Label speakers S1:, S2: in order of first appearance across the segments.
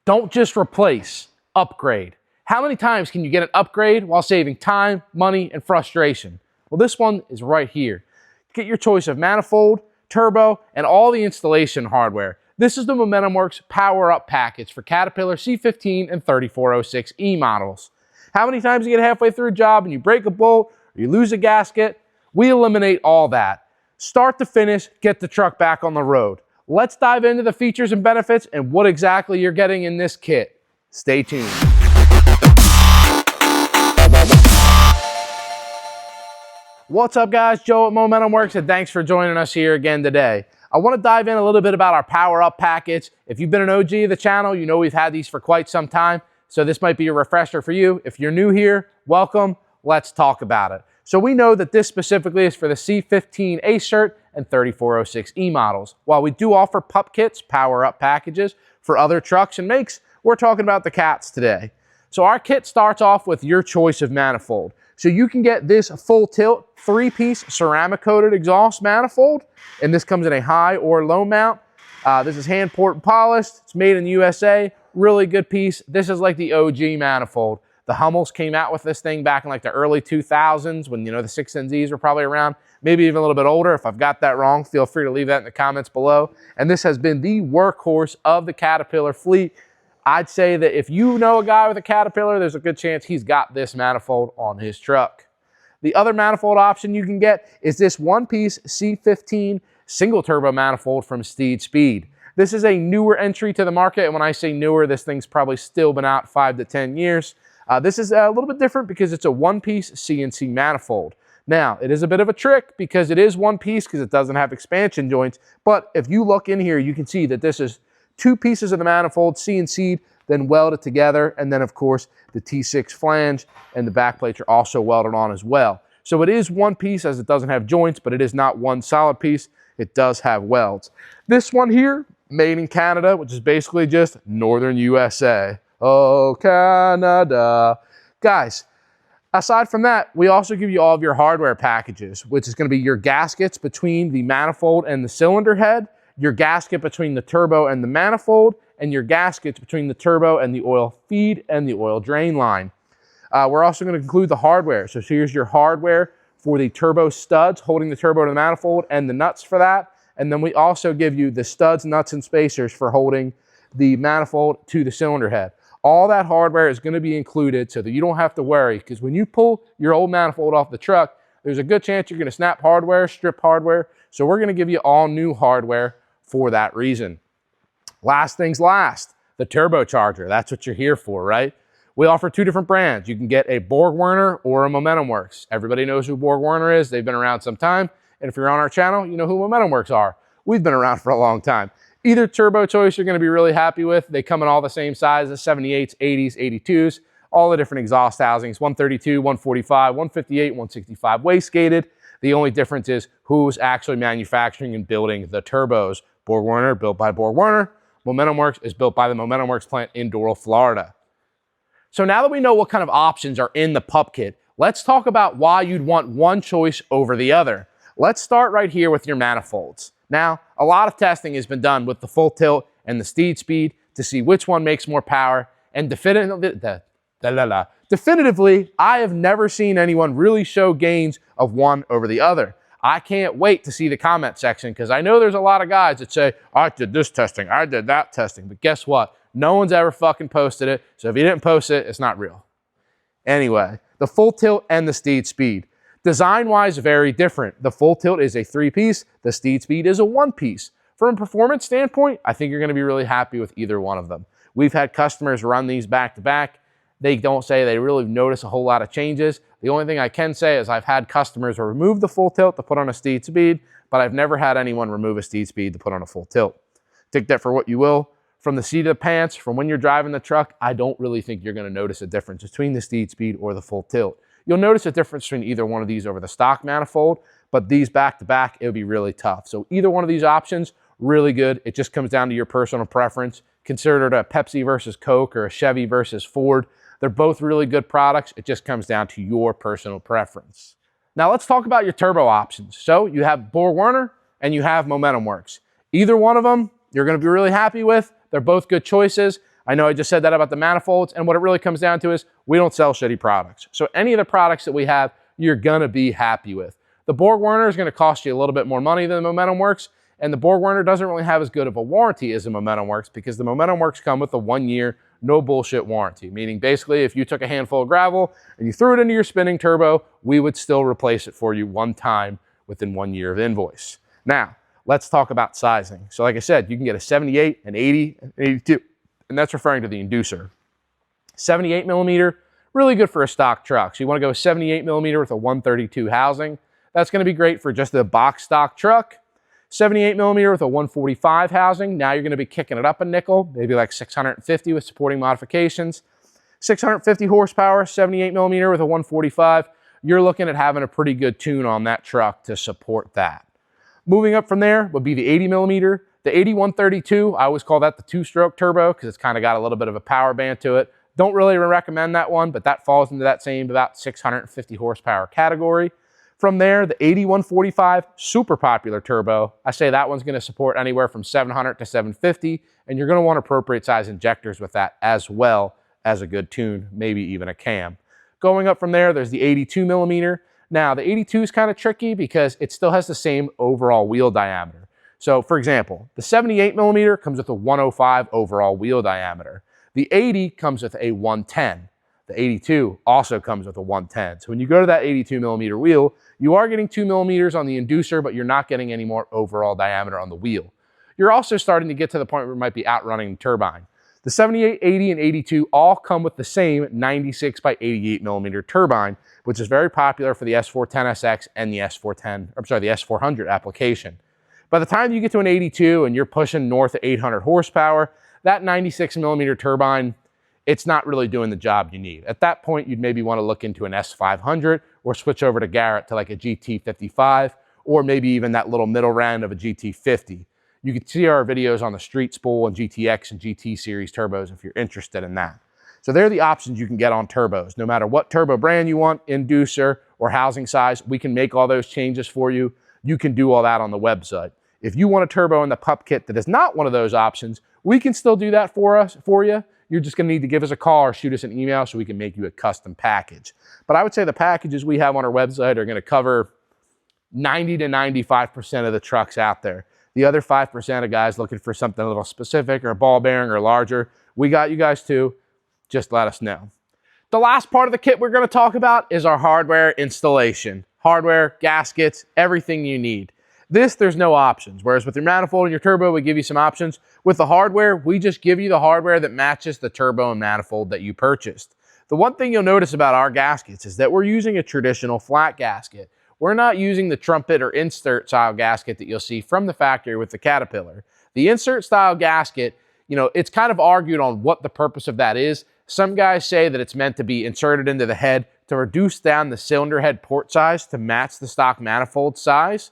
S1: Don't just replace, upgrade. How many times can you get an upgrade while saving time, money, and frustration? Well, this one is right here. Get your choice of manifold, turbo, and all the installation hardware. This is the Momentum Works Power Up package for Caterpillar C15 and 3406E models. How many times you get halfway through a job and you break a bolt or you lose a gasket? We eliminate all that. Start to finish, get the truck back on the road. Let's dive into the features and benefits and what exactly you're getting in this kit. Stay tuned. What's up guys, Joe at Momentum Works, and thanks for joining us here again today. I want to dive in a little bit about our Power Up package. If you've been an OG of the channel, you know we've had these for quite some time, so this might be a refresher for you. If you're new here, welcome, let's talk about it. So we know that this specifically is for the C15 A-Shirt and 3406E models. While we do offer pup kits, Power Up packages, for other trucks and makes, we're talking about the CATs today. So our kit starts off with your choice of manifold. So you can get this full tilt 3-piece ceramic coated exhaust manifold, and this comes in a high or low mount. This is hand poured and polished. It's made in the USA. Really good piece. This is like the OG manifold. The Hummels came out with this thing back in like the early 2000s when, you know, the 6NZs were probably around, maybe even a little bit older. If I've got that wrong, feel free to leave that in the comments below. And this has been the workhorse of the Caterpillar fleet. I'd say that if you know a guy with a Caterpillar, there's a good chance he's got this manifold on his truck. The other manifold option you can get is this one-piece C15 single turbo manifold from Steed. This is a newer entry to the market, and when I say newer, this thing's probably still been out 5 to 10 years. This is a little bit different because it's a one-piece CNC manifold. Now, it is a bit of a trick because it is one piece because it doesn't have expansion joints, but if you look in here, you can see that this is 2 pieces of the manifold CNC'd, then welded together, and then of course the T6 flange and the back plates are also welded on as well. So it is one piece as it doesn't have joints, but it is not one solid piece. It does have welds. This one here, made in Canada, which is basically just Northern USA. Oh, Canada. Guys, aside from that, we also give you all of your hardware packages, which is going to be your gaskets between the manifold and the cylinder head, your gasket between the turbo and the manifold, and your gaskets between the turbo and the oil feed and the oil drain line. We're also going to include the hardware. So here's your hardware for the turbo studs holding the turbo to the manifold and the nuts for that. And then we also give you the studs, nuts, and spacers for holding the manifold to the cylinder head. All that hardware is going to be included so that you don't have to worry, because when you pull your old manifold off the truck, there's a good chance you're going to snap hardware, strip hardware. So we're going to give you all new hardware for that reason. Last things last, the turbocharger. That's what you're here for, right? We offer 2 different brands. You can get a Borg-Warner or a Momentum Works. Everybody knows who Borg-Warner is. They've been around some time. And if you're on our channel, you know who Momentum Works are. We've been around for a long time. Either turbo choice you're going to be really happy with. They come in all the same sizes, 78s, 80s, 82s, all the different exhaust housings, 132, 145, 158, 165 wastegated. The only difference is who's actually manufacturing and building the turbos. Borg-Warner, built by Borg-Warner. Momentum Works is built by the Momentum Works plant in Doral, Florida. So now that we know what kind of options are in the pup kit, let's talk about why you'd want one choice over the other. Let's start right here with your manifolds. Now, a lot of testing has been done with the full tilt and the Steed speed to see which one makes more power, and definitively, I have never seen anyone really show gains of one over the other. I can't wait to see the comment section because I know there's a lot of guys that say, I did this testing, I did that testing, but guess what? No one's ever fucking posted it, so if you didn't post it, it's not real. Anyway, the full tilt and the Steed speed. Design-wise, very different. The full tilt is a 3-piece, the Steed speed is a 1-piece. From a performance standpoint, I think you're going to be really happy with either one of them. We've had customers run these back to back. They don't say they really notice a whole lot of changes. The only thing I can say is I've had customers remove the full tilt to put on a Steed speed, but I've never had anyone remove a Steed speed to put on a full tilt. Take that for what you will. From the seat of the pants, from when you're driving the truck, I don't really think you're going to notice a difference between the Steed speed or the full tilt. You'll notice a difference between either one of these over the stock manifold, but these back to back, it would be really tough. So either one of these options, really good. It just comes down to your personal preference. Consider it a Pepsi versus Coke or a Chevy versus Ford. They're both really good products. It just comes down to your personal preference. Now let's talk about your turbo options. So you have Borg-Warner and you have Momentum Works. Either one of them, you're going to be really happy with. They're both good choices. I know I just said that about the manifolds, and what it really comes down to is we don't sell shitty products. So any of the products that we have, you're gonna be happy with. The BorgWarner is gonna cost you a little bit more money than the Momentum Works, and the BorgWarner doesn't really have as good of a warranty as the Momentum Works because the Momentum Works come with a 1-year, no bullshit warranty, meaning basically if you took a handful of gravel and you threw it into your spinning turbo, we would still replace it for you one time within 1 year of invoice. Now, let's talk about sizing. So like I said, you can get a 78, an 80, an 82, and that's referring to the inducer. 78 millimeter, really good for a stock truck. So you wanna go 78 millimeter with a 132 housing. That's gonna be great for just a box stock truck. 78 millimeter with a 145 housing. Now you're gonna be kicking it up a nickel, maybe like 650 with supporting modifications. 650 horsepower, 78 millimeter with a 145. You're looking at having a pretty good tune on that truck to support that. Moving up from there would be the 80 millimeter. The 8132, I always call that the 2-stroke turbo because it's kind of got a little bit of a power band to it. Don't really recommend that one, but that falls into that same about 650 horsepower category. From there, the 8145, super popular turbo. I say that one's gonna support anywhere from 700 to 750, and you're gonna want appropriate size injectors with that as well as a good tune, maybe even a cam. Going up from there, there's the 82 millimeter. Now, the 82 is kind of tricky because it still has the same overall wheel diameter. So for example, the 78 millimeter comes with a 105 overall wheel diameter. The 80 comes with a 110. The 82 also comes with a 110. So when you go to that 82 millimeter wheel, you are getting 2 millimeters on the inducer, but you're not getting any more overall diameter on the wheel. You're also starting to get to the point where it might be outrunning the turbine. The 78, 80, and 82 all come with the same 96 by 88 millimeter turbine, which is very popular for the S410SX and the the S400 application. By the time you get to an 82 and you're pushing north of 800 horsepower, that 96 millimeter turbine, it's not really doing the job you need. At that point, you'd maybe want to look into an S500 or switch over to Garrett to like a GT55, or maybe even that little middle round of a GT50. You can see our videos on the Street Spool and GTX and GT series turbos if you're interested in that. So they're the options you can get on turbos. No matter what turbo brand you want, inducer or housing size, we can make all those changes for you. You can do all that on the website. If you want a turbo in the pup kit that is not one of those options, we can still do that for you. You're just gonna need to give us a call or shoot us an email so we can make you a custom package. But I would say the packages we have on our website are gonna cover 90 to 95% of the trucks out there. The other 5% of guys looking for something a little specific or a ball bearing or larger, we got you guys too. Just let us know. The last part of the kit we're gonna talk about is our hardware installation. Hardware, gaskets, everything you need. This, there's no options. Whereas with your manifold and your turbo, we give you some options. With the hardware, we just give you the hardware that matches the turbo and manifold that you purchased. The one thing you'll notice about our gaskets is that we're using a traditional flat gasket. We're not using the trumpet or insert style gasket that you'll see from the factory with the Caterpillar. The insert style gasket, you know, it's kind of argued on what the purpose of that is. Some guys say that it's meant to be inserted into the head to reduce down the cylinder head port size to match the stock manifold size.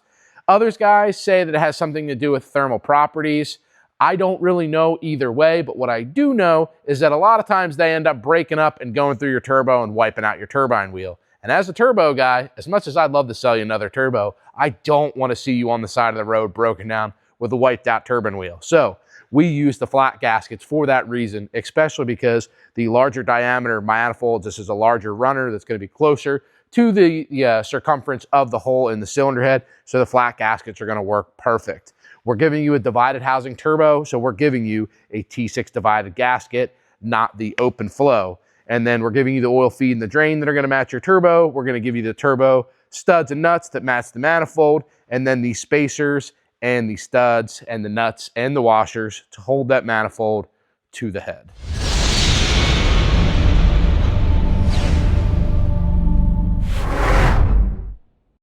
S1: Others guys say that it has something to do with thermal properties. I don't really know either way, but what I do know is that a lot of times they end up breaking up and going through your turbo and wiping out your turbine wheel. And as a turbo guy, as much as I'd love to sell you another turbo, I don't want to see you on the side of the road broken down with a wiped out turbine wheel. So we use the flat gaskets for that reason, especially because the larger diameter manifolds, this is a larger runner that's going to be closer to the circumference of the hole in the cylinder head, so the flat gaskets are going to work perfect. We're giving you a divided housing turbo, so we're giving you a T6 divided gasket, not the open flow. And then we're giving you the oil feed and the drain that are going to match your turbo. We're going to give you the turbo studs and nuts that match the manifold, and then the spacers and the studs and the nuts and the washers to hold that manifold to the head.